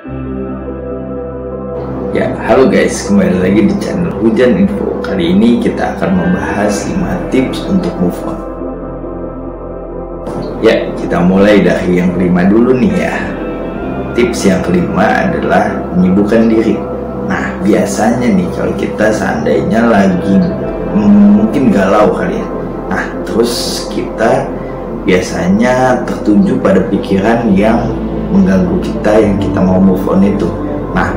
Ya, halo guys, kembali lagi di channel Hujan Info. Kali ini kita akan membahas 5 tips untuk move on. Ya, kita mulai dari yang kelima dulu nih ya. Tips yang kelima adalah menyibukkan diri. Nah, biasanya nih kalau kita seandainya lagi mungkin galau kali ya. Nah, terus kita biasanya tertuju pada pikiran yang mengganggu kita yang kita mau move on itu. Nah,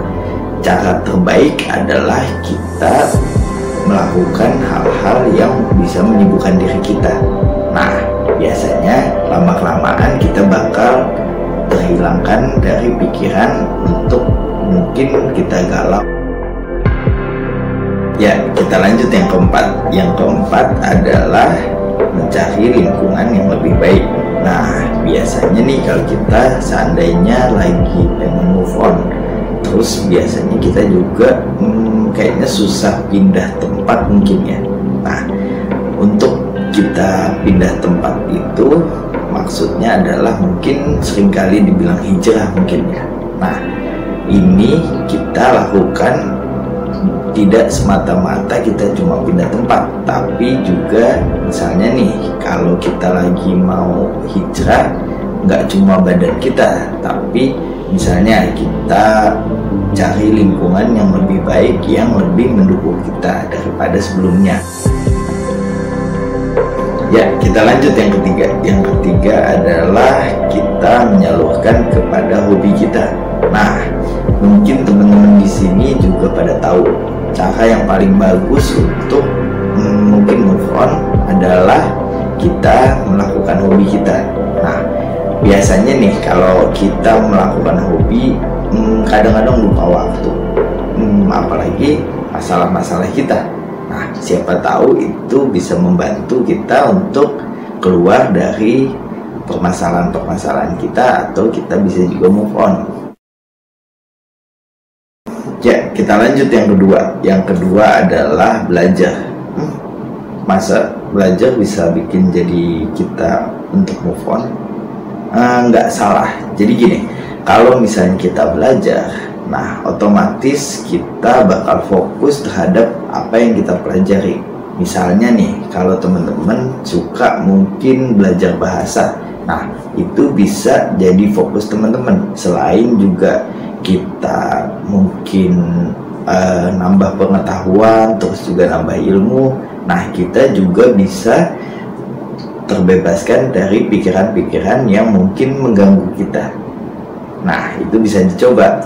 cara terbaik adalah kita melakukan hal-hal yang bisa menyibukkan diri kita. Nah, biasanya lama-kelamaan kita bakal terhilangkan dari pikiran untuk mungkin kita galau. Ya, kita lanjut yang keempat. Yang keempat adalah mencari lingkungan yang lebih baik. Nah, biasanya nih kalau kita seandainya lagi pengen move on, terus biasanya kita juga kayaknya susah pindah tempat mungkin ya. Nah, untuk kita pindah tempat itu maksudnya adalah mungkin seringkali dibilang hijrah mungkin ya. Nah, ini kita lakukan tidak semata-mata kita cuma pindah tempat, tapi juga misalnya nih kalau kita lagi mau hijrah, nggak cuma badan kita, tapi misalnya kita cari lingkungan yang lebih baik, yang lebih mendukung kita daripada sebelumnya. Ya, kita lanjut yang ketiga. Yang ketiga adalah kita menyalurkan kepada hobi kita. Nah, mungkin teman-teman di sini juga pada tahu cara yang paling bagus untuk mungkin move on adalah kita melakukan hobi kita. Nah, biasanya nih kalau kita melakukan hobi kadang-kadang lupa waktu, apalagi masalah-masalah kita. Nah, siapa tahu itu bisa membantu kita untuk keluar dari permasalahan-permasalahan kita, atau kita bisa juga move on. Ya, kita lanjut yang kedua. Yang kedua adalah belajar. Masa belajar bisa bikin jadi kita untuk move on? Nggak salah. Jadi gini, kalau misalnya kita belajar, nah otomatis kita bakal fokus terhadap apa yang kita pelajari. Misalnya nih, kalau teman-teman suka mungkin belajar bahasa, nah itu bisa jadi fokus teman-teman. Selain juga kita mungkin nambah pengetahuan, terus juga nambah ilmu, nah kita juga bisa terbebaskan dari pikiran-pikiran yang mungkin mengganggu kita. Nah, itu bisa dicoba.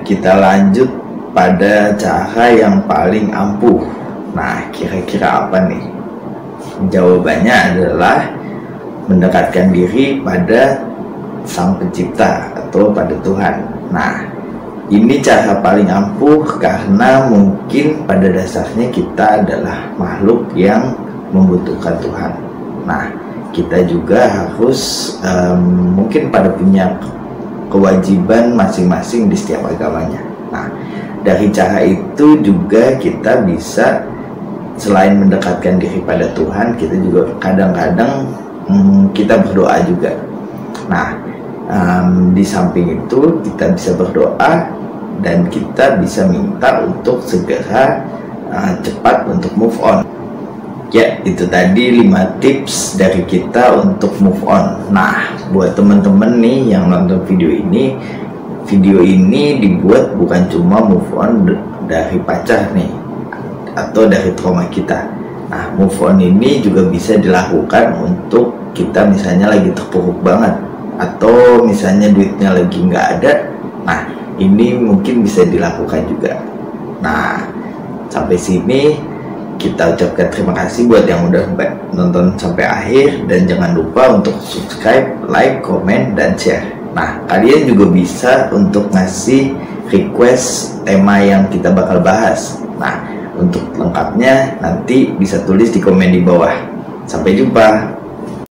Kita lanjut pada cara yang paling ampuh. Nah, kira-kira apa nih? Jawabannya adalah mendekatkan diri pada Sang Pencipta atau pada Tuhan. Nah, ini cara paling ampuh karena mungkin pada dasarnya kita adalah makhluk yang membutuhkan Tuhan. Nah, kita juga harus mungkin pada punya kewajiban masing-masing di setiap agamanya. Nah, dari cara itu juga kita bisa selain mendekatkan diri pada Tuhan, kita juga kadang-kadang kita berdoa juga. Nah, di samping itu kita bisa berdoa dan kita bisa minta untuk segera cepat untuk move on. Ya, itu tadi 5 tips dari kita untuk move on. Nah, buat teman-teman nih yang nonton video ini dibuat bukan cuma move on dari pacar nih atau dari trauma kita. Nah, move on ini juga bisa dilakukan untuk kita misalnya lagi terpuruk banget, atau misalnya duitnya lagi nggak ada. Nah, ini mungkin bisa dilakukan juga. Nah, sampai sini kita ucapkan terima kasih buat yang udah nonton sampai akhir, dan jangan lupa untuk subscribe, like, komen, dan share. Nah, kalian juga bisa untuk ngasih request tema yang kita bakal bahas. Nah, untuk lengkapnya nanti bisa tulis di komen di bawah. Sampai jumpa.